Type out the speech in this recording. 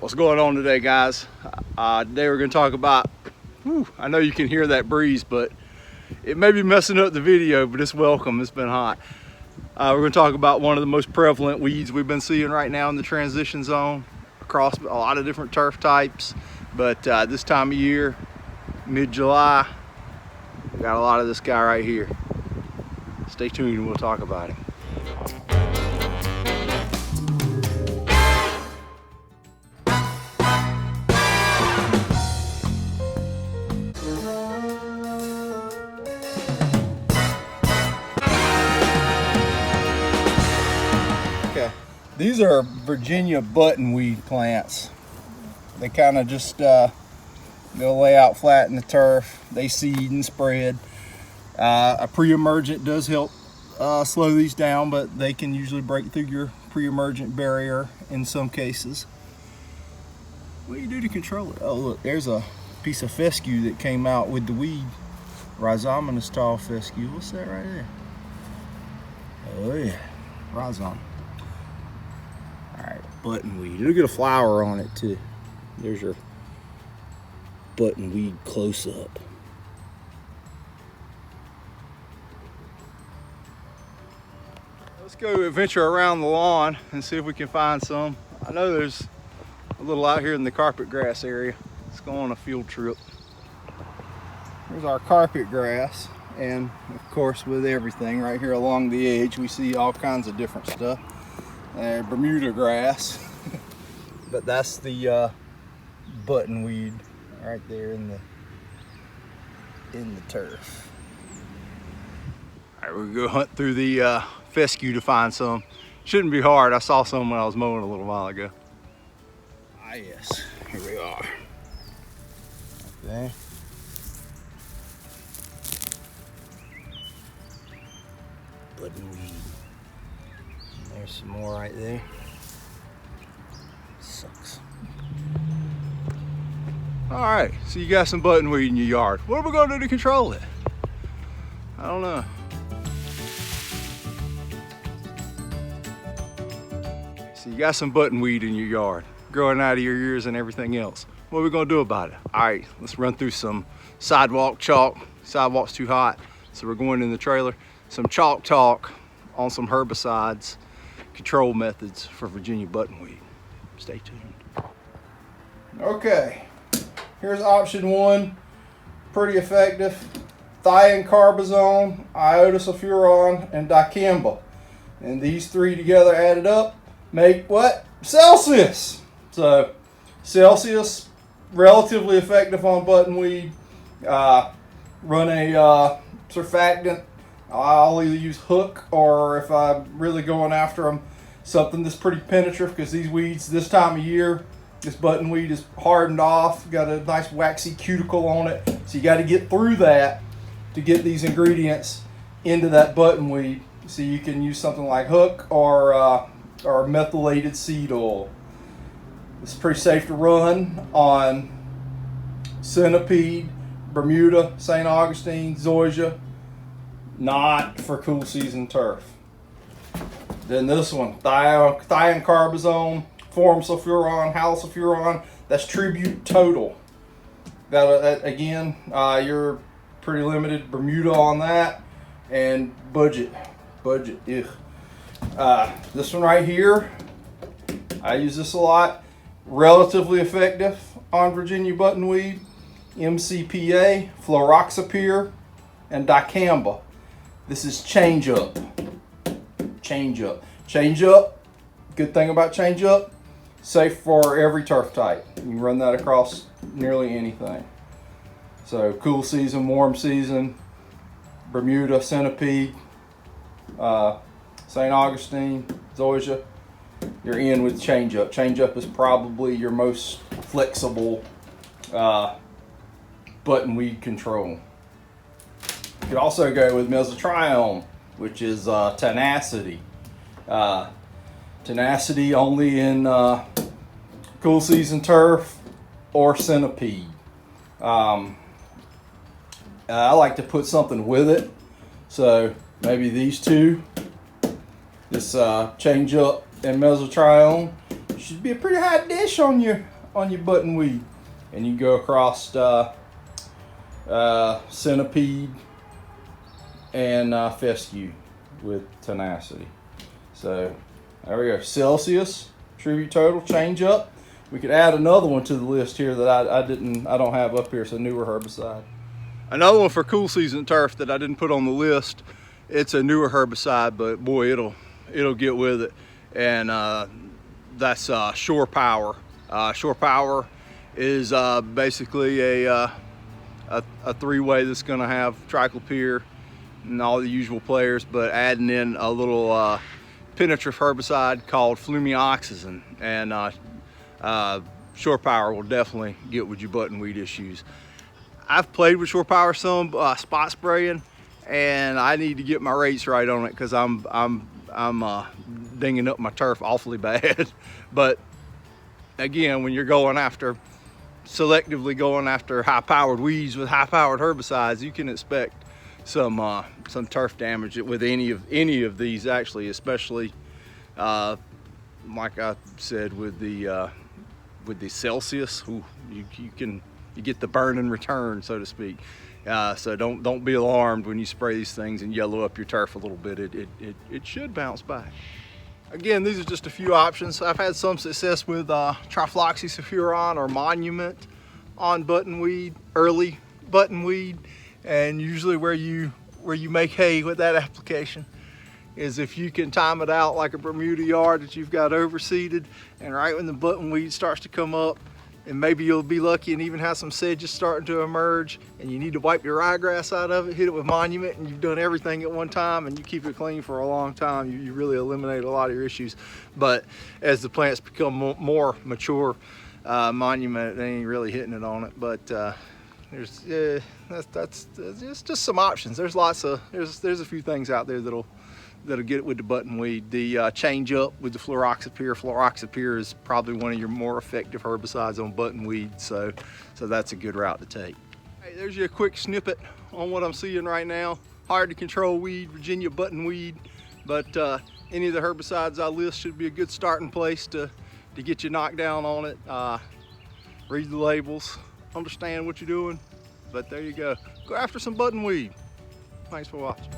What's going on today, guys? Today we're going to talk about, I know you can hear that breeze, but it may be messing up the video, but it's welcome. It's been hot. We're going to talk about one of the most prevalent weeds we've been seeing right now in the transition zone across a lot of different turf types. But this time of year, mid-July, we got a lot of this guy right here. Stay tuned and we'll talk about him. These are Virginia buttonweed plants. They kind of just go lay out flat in the turf. They seed and spread. A pre-emergent does help slow these down, but they can usually break through your pre-emergent barrier in some cases. What do you do to control it? Oh look, there's a piece of fescue that came out with the weed. Rhizomonas tall fescue. What's that right there? Oh yeah, rhizome. Alright, buttonweed. Look at a flower on it too. There's your buttonweed close up. Let's go adventure around the lawn and see if we can find some. I know there's a little out here in the carpet grass area. Let's go on a field trip. Here's our carpet grass, and of course with everything right here along the edge we see all kinds of different stuff. Bermuda grass, but that's the buttonweed right there in the turf. All right, we'll go hunt through the fescue to find some. Shouldn't be hard. I saw some when I was mowing a little while ago. Ah yes, here we are. Okay. Buttonweed. There's some more right there. Sucks. All right, so you got some buttonweed in your yard. What are we gonna do to control it? I don't know. So you got some buttonweed in your yard, growing out of your ears and everything else. What are we gonna do about it? All right, let's run through some sidewalk chalk. Sidewalk's too hot, so we're going in the trailer. Some chalk talk on some herbicides. Control methods for Virginia buttonweed. Stay tuned. Okay, here's option one. Pretty effective. Thiacarbazone, iodosulfuron, and dicamba. And these three together added up make what? Celsius. So Celsius, relatively effective on buttonweed. Run a surfactant. I'll either use hook, or if I'm really going after them, something that's pretty penetrative, because these weeds this time of year, this buttonweed is hardened off, got a nice waxy cuticle on it, so you got to get through that to get these ingredients into that buttonweed. So you can use something like hook or methylated seed oil. It's pretty safe to run on centipede, Bermuda, St. Augustine, zoysia. Not for cool season turf. Then this one, thiacarbazone, formsulfuron, halosulfuron. That's Tribute Total. That again, you're pretty limited. Bermuda on that, and budget. This one right here, I use this a lot. Relatively effective on Virginia buttonweed. MCPA, fluroxapyr, and dicamba. This is Change Up. Change Up. Good thing about Change Up, safe for every turf type. You can run that across nearly anything. So cool season, warm season, Bermuda, centipede, St. Augustine, zoysia, you're in with Change Up. Change Up is probably your most flexible buttonweed control. You could also go with mesotrione, which is tenacity. Tenacity only in cool season turf or centipede. I like to put something with it, so maybe these two, this Change Up and mesotrione. should be a pretty high dish on your buttonweed. And you go across centipede and fescue with tenacity. So there we go. Celsius, tribute total, change up. We could add another one to the list here that I don't have up here. It's a newer herbicide. Another one for cool season turf that I didn't put on the list. It's a newer herbicide, but boy, it'll get with it. And that's Shore Power. Shore Power is basically a three-way that's going to have triclopyr and all the usual players, but adding in a little penetrative herbicide called flumioxazin. And Shore Power will definitely get with your buttonweed issues. I've played with Shore Power some spot spraying, and I need to get my rates right on it because I'm dinging up my turf awfully bad. But again, when you're selectively going after high-powered weeds with high-powered herbicides, you can expect some turf damage with any of these, actually, especially like I said with the Celsius. Ooh, you get the burn in return, so to speak. So don't be alarmed when you spray these things and yellow up your turf a little bit. It should bounce back. Again, these are just a few options. I've had some success with trifloxysulfuron or Monument on buttonweed, early buttonweed, and usually where you make hay with that application is if you can time it out like a Bermuda yard that you've got overseeded, and right when the buttonweed starts to come up, and maybe you'll be lucky and even have some sedges starting to emerge, and you need to wipe your ryegrass out of it, hit it with Monument, and you've done everything at one time, and you keep it clean for a long time. You really eliminate a lot of your issues. But as the plants become more mature, Monument, they ain't really hitting it on it. But that's just some options. There's a few things out there that'll get it with the buttonweed. The change up with the fluroxapyr. Fluroxapyr is probably one of your more effective herbicides on buttonweed, so that's a good route to take. Hey, there's your quick snippet on what I'm seeing right now. Hard to control weed, Virginia buttonweed, but any of the herbicides I list should be a good starting place to get you knocked down on it. Read the labels, understand what you're doing, but there you go. Go after some buttonweed. Thanks for watching.